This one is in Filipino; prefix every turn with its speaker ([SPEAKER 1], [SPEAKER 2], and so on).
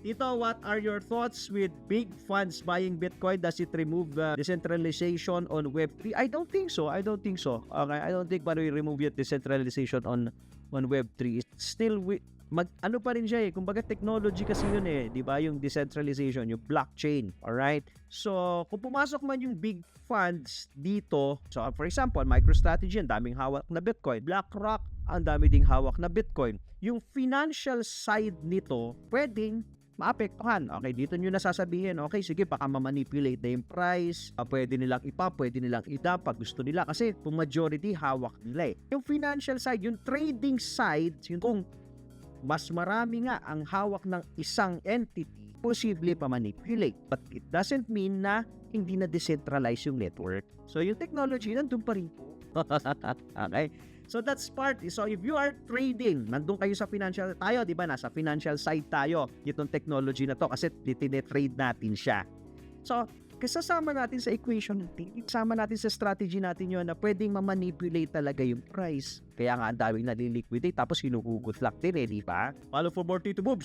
[SPEAKER 1] Tito, what are your thoughts with big funds buying Bitcoin? Does it remove decentralization on Web3? I don't think so. Okay, I don't think we remove yet decentralization on Web3. It's still ano pa rin siya eh. Kumbaga technology kasi yun eh, 'di ba? Yung decentralization, yung blockchain, all right? So, kung pumasok man yung big funds dito, so for example, MicroStrategy, ang daming hawak na Bitcoin. BlackRock, ang dami ding hawak na Bitcoin. Yung financial side nito, pwedeng maapektuhan. Okay, dito nyo nasasabihin, okay, sige, baka ma-manipulate na yung price, pwede nilang pwede nilang pag gusto nila, kasi kung majority, hawak nila eh. Yung financial side, yung trading side, yung kung mas marami nga ang hawak ng isang entity, posible pa manipulate. But it doesn't mean na hindi na decentralize yung network. So yung technology, nandun pa rin po. Okay? So that's part. So if you are trading, nandun kayo sa financial, tayo, di ba, nasa financial side tayo, itong technology na to, kasi tine-trade natin siya. So, kasama natin sa equation natin, kasama natin sa strategy natin yun na pwedeng ma-manipulate talaga yung price. Kaya nga ang daming naliliquidate, tapos hinuhugot lang din eh, di ba? Follow for more Tito Boobs.